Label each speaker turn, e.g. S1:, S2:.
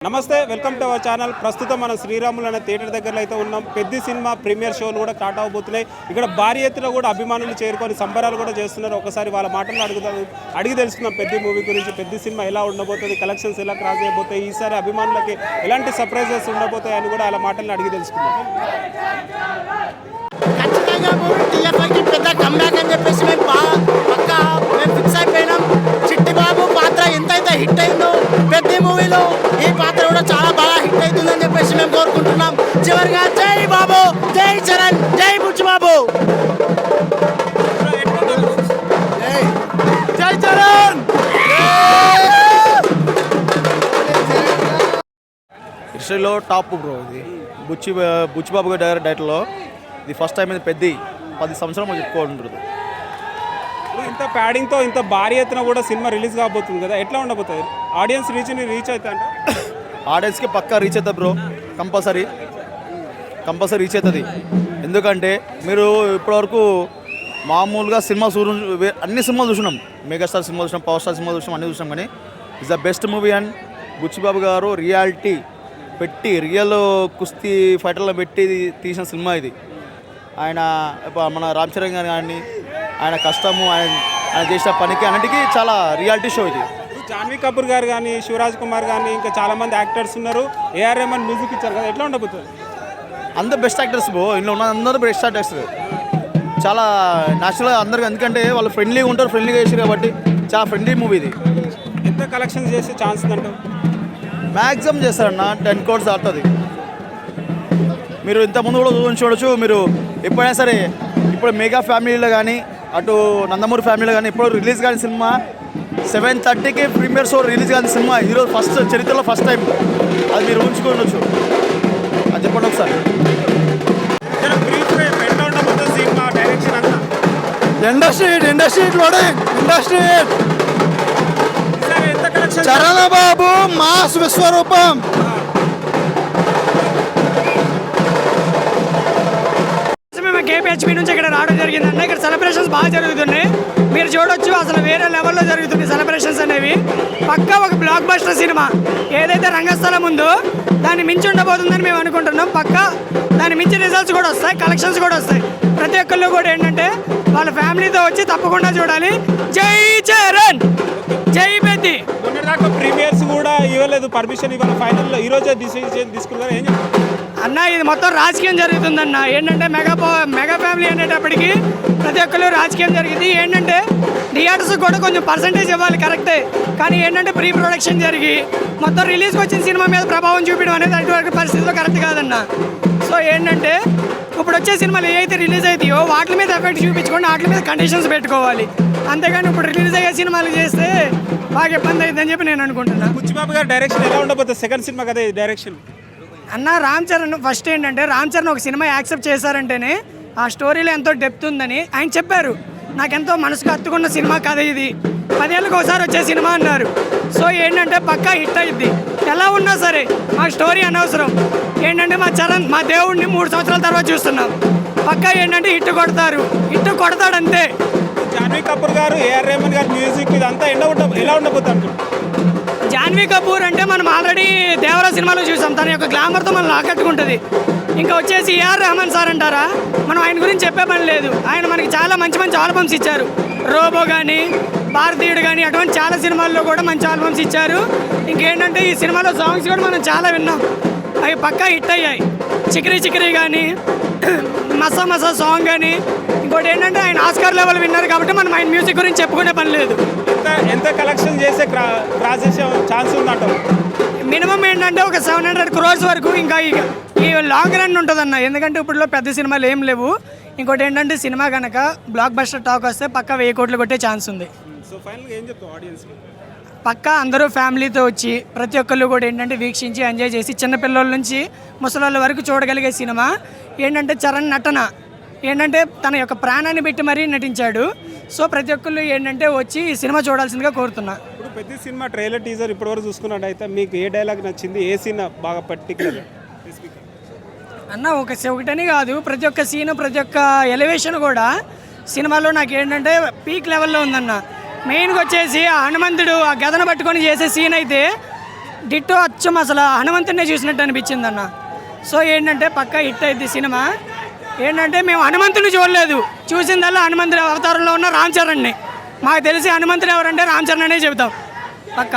S1: నమస్తే welcome to our channel. ప్రస్తుతం మనం శ్రీరాములు అనే థియేటర్ దగ్గరలో అయితే ఉన్నాం. పెద్ద సినిమా ప్రీమియర్ షోలు కూడా స్టార్ట్ అవబోతున్నాయి. ఇక్కడ భారీ ఎత్తున కూడా అభిమానులు చేరుకొని సంబరాలు కూడా చేస్తున్నారు. ఒకసారి వాళ్ళ మాటలు అడిగి తెలుసుకున్నాం పెద్ద మూవీ గురించి. పెద్ద సినిమా ఎలా ఉండబోతుంది, కలెక్షన్స్ ఎలా క్రాస్ అయిపోతాయి, ఈసారి అభిమానులకి ఎలాంటి సర్ప్రైజెస్ ఉండబోతాయి అని కూడా వాళ్ళ మాటలను అడిగి తెలుసుకున్నాం.
S2: ఖచ్చితంగా టీఎఫ్ఐకి పెద్ద కమ్బ్యాక్ అని చెప్పేసి మేము ఫిక్స్ అయిపోయినాం. చిట్టి బాబు పాత్ర ఎంతైతే హిట్ అయిందో పెద్ద మూవీలో ఈ పాత్ర కూడా చాలా బాగా హిట్ అవుతుందని చెప్పేసి మేము కోరుకుంటున్నాం. చివరిగా జై బాబు, జై చరణ్, జై బుచ్చిబాబు, జై చరణ్.
S3: హిస్టరీలో టాప్ బ్రో ఇది బుచ్చిబాబు గారి డైరెక్టర్లో ఇది ఫస్ట్ టైం ఇది పెద్ద 10 సంవత్సరాలు చెప్పుకోవాలంటుంది.
S1: ఇంత ప్యాడింగ్తో ఇంత భారీ ఎత్తున కూడా సినిమా రిలీజ్ కాబోతుంది కదా, ఎట్లా ఉండబోతుంది? ఆడియన్స్ రీచ్ అవుతా అంటే
S3: ఆడియన్స్కి పక్కా రీచ్ అవుతుంది బ్రో, కంపల్సరీ రీచ్ అవుతుంది. ఎందుకంటే మీరు ఇప్పటివరకు మామూలుగా సినిమా అన్ని సినిమాలు చూసినాం, మెగాస్టార్ సినిమా చూసినాం, పవర్ స్టార్ సినిమా చూసినాం, అన్నీ చూసినాం. కానీ it's the best movie. And Buchibabu గారు రియాలిటీ పెట్టి రియల్ కుస్తీ ఫైటర్లో పెట్టి తీసిన సినిమా ఇది. ఆయన మన రామ్ చరణ్ గారు కానీ ఆయన కష్టము, ఆయన చేసిన పనికి అన్నిటికీ చాలా రియాలిటీ షో ఇది.
S1: జాన్వీ కపూర్ గారు కానీ, శివరాజ్ కుమార్ కానీ, ఇంకా చాలామంది యాక్టర్స్ ఉన్నారు. ఏఆర్ రెహమాన్ మ్యూజిక్ ఇచ్చారు కదా, ఎట్లా ఉండబోతుంది?
S3: అందరు బెస్ట్ యాక్టర్స్ బ్రో, ఇందులో ఉన్న అందరూ బెస్ట్ యాక్టర్స్. చాలా న్యాచురల్గా అందరికి, ఎందుకంటే వాళ్ళు ఫ్రెండ్లీగా ఉంటారు, ఫ్రెండ్లీగా చేసారు కాబట్టి చాలా ఫ్రెండ్లీ మూవీ ఇది.
S1: ఎంత కలెక్షన్ చేసే ఛాన్స్ ఉందంటారు?
S3: మ్యాక్సిమం చేస్తారన్న 10 crores ఆడుతుంది. మీరు ఇంతకుముందు కూడా చూడొచ్చు. మీరు ఎప్పుడైనా సరే ఇప్పుడు మెగా ఫ్యామిలీలో కానీ, అటు నందమూరి ఫ్యామిలీలో కానీ ఇప్పుడు రిలీజ్ కానీ సినిమా 7:30కి ప్రీమియర్ షో రిలీజ్ కానీ సినిమా ఈరోజు ఫస్ట్ చరిత్రలో ఫస్ట్ టైం. అది మీరు ఊహించుకోవచ్చు. అది చెప్పండి ఒకసారి.
S2: ఇండస్ట్రీ చరణ బాబు మాస్ విశ్వరూపం.
S4: మేము కేపీహెచ్పీ నుంచి ఇక్కడ రావడం జరిగిందండి. ఇక్కడ సెలబ్రేషన్స్ బాగా జరుగుతున్నాయి, మీరు చూడొచ్చు. అసలు వేరే లెవెల్లో జరుగుతున్నాయి సెలబ్రేషన్స్ అనేవి. పక్కా ఒక బ్లాక్ బస్టర్ సినిమా. ఏదైతే రంగస్థలం ఉందో దాన్ని మించి ఉండబోతుందని మేము అనుకుంటున్నాం. పక్కా దాన్ని మించి రిజల్ట్స్ కూడా వస్తాయి, కలెక్షన్స్ కూడా వస్తాయి. ప్రతి ఒక్కళ్ళు కూడా ఏంటంటే వాళ్ళ ఫ్యామిలీతో వచ్చి తప్పకుండా చూడాలి. జై చరణ్, జై పెద్ది.
S1: మొన్నటిదాకా ప్రీమియర్స్ కూడా ఇవ్వలేదు పర్మిషన్, ఇవాళ ఫైనల్లో ఈరోజే డిసిజన్ తీసుకున్నారు. ఏం చెప్తారు
S4: అన్న? ఇది మొత్తం రాజకీయం జరుగుతుందన్న. ఏంటంటే మెగా ఫ్యామిలీ అనేటప్పటికీ ప్రతి ఒక్కరు రాజకీయం జరిగింది. ఏంటంటే థియేటర్స్ కూడా కొంచెం పర్సంటేజ్ ఇవ్వాలి, కరెక్టే. కానీ ఏంటంటే ప్రీ ప్రొడక్షన్ జరిగి మొత్తం రిలీజ్కి వచ్చిన సినిమా మీద ప్రభావం చూపించడం అనేది అటువంటి పరిస్థితిలో కరెక్ట్ కాదన్న. సో ఏంటంటే ఇప్పుడు వచ్చే సినిమాలు ఏవైతే రిలీజ్ అవుతాయో వాటి మీద ఎఫెక్ట్ చూపించుకొని వాటి మీద కండిషన్స్ పెట్టుకోవాలి. అంతేగాని ఇప్పుడు రిలీజ్ అయ్యే సినిమాలు చేస్తే బాగా ఇబ్బంది అవుతుందని చెప్పి నేను అనుకుంటున్నాను.
S1: బుచ్చిబాబు గారు డైరెక్షన్ ఎలా ఉండబోతుంది? సెకండ్ సినిమా కదా డైరెక్షన్.
S4: అన్న రామ్ చరణ్ ఫస్ట్ ఏంటంటే రామ్ చరణ్ ఒక సినిమా యాక్సెప్ట్ చేశారంటేనే ఆ స్టోరీలో ఎంతో డెప్త్ ఉందని ఆయన చెప్పారు. నాకెంతో మనసుకు హత్తుకున్న సినిమా కథ ఇది, 10 ఏళ్ళకి ఒకసారి వచ్చే సినిమా అన్నారు. సో ఏంటంటే పక్కా హిట్ అయ్యిద్ది. ఎలా ఉన్నా సరే మా స్టోరీ అనవసరం. ఏంటంటే మా చరణ్ మా దేవుడిని 3 సంవత్సరాల తర్వాత చూస్తున్నాం. పక్కా ఏంటంటే హిట్ కొడతాడంతే.
S1: జాన్వీ కపూర్ గారు, ఏఆర్ రెహమాన్ గారు మ్యూజిక్ ఇదంతా ఎలా ఉండబోతుంది?
S4: జాన్వీ కపూర్ అంటే మనం ఆల్రెడీ దేవరా సినిమాలో చూసాం, తన యొక్క గ్లామర్తో మనం ఆకట్టుకుంటుంది. ఇంకా వచ్చేసి ఏఆర్ రెహమాన్ సార్ అంటారా, మనం ఆయన గురించి చెప్పే పని లేదు. ఆయన మనకి చాలా మంచి ఆల్బమ్స్ ఇచ్చారు. రోబో కానీ, భారతీయుడు కానీ, అటువంటి చాలా సినిమాల్లో కూడా మంచి ఆల్బమ్స్ ఇచ్చారు. ఇంకేంటంటే ఈ సినిమాలో సాంగ్స్ కూడా మనం చాలా విన్నాం, అవి పక్కా హిట్ అయ్యాయి. చిక్రీ కానీ, మసా సాంగ్ కానీ. ఇంకోటి ఏంటంటే ఆయన ఆస్కార్ లెవెల్ విన్నారు కాబట్టి మనం ఆయన మ్యూజిక్ గురించి చెప్పుకునే పని లేదు.
S1: ఎంత కలెక్షన్ చేసే క్రాస్ చేసే ఛాన్స్ ఉందంట?
S4: మినిమం ఏంటంటే ఒక 700 crores వరకు. ఇంకా ఈ లాంగ్ రన్ ఉంటుందన్న, ఎందుకంటే ఇప్పుడులో పెద్ద సినిమాలు ఏం లేవు. ఇంకోటి ఏంటంటే సినిమా కనుక బ్లాక్ బస్టర్ టాక్ వస్తే పక్కా 1000 కోట్లు కొట్టే ఛాన్స్ ఉంది.
S1: సో ఫైనల్గా ఏం చెప్తావు ఆడియన్స్కి?
S4: పక్కా అందరూ ఫ్యామిలీతో వచ్చి ప్రతి ఒక్కళ్ళు కూడా ఏంటంటే వీక్షించి ఎంజాయ్ చేసి చిన్నపిల్లల నుంచి ముసలాళ్ళ వరకు చూడగలిగే సినిమా. ఏంటంటే చరణ్ నటన ఏంటంటే తన యొక్క ప్రాణాన్ని పెట్టి మరీ నటించాడు. సో ప్రతి ఒక్కళ్ళు ఏంటంటే వచ్చి ఈ సినిమా చూడాల్సిందిగా కోరుతున్నా.
S1: ఇప్పుడు పెద్ద సినిమా ట్రైలర్ టీజర్ ఇప్పటివరకు చూసుకున్నట్టయితే మీకు ఏ డైలాగ్ నచ్చింది, ఏ సీన్ బాగా పర్టికులర్?
S4: అన్న ఒకటని కాదు, ప్రతి ఒక్క సీను ప్రతి ఒక్క ఎలివేషన్ కూడా సినిమాలో నాకు ఏంటంటే పీక్ లెవెల్లో ఉందన్న. మెయిన్గా వచ్చేసి ఆ హనుమంతుడు ఆ గదను పట్టుకొని చేసే సీన్ అయితే డిట్టో అచ్చం అసలు హనుమంతుడినే చూసినట్టు అనిపించింది అన్న. సో ఏంటంటే పక్క హిట్ అయింది సినిమా. ఏంటంటే మేము హనుమంతుని చూడలేదు, చూసిందల్లా హనుమంతుడి అవతారంలో ఉన్న రామ్ చరణ్ని. మాకు తెలిసి హనుమంతుడు ఎవరంటే రామ్ చరణ్ అనే చెబుతాం పక్క.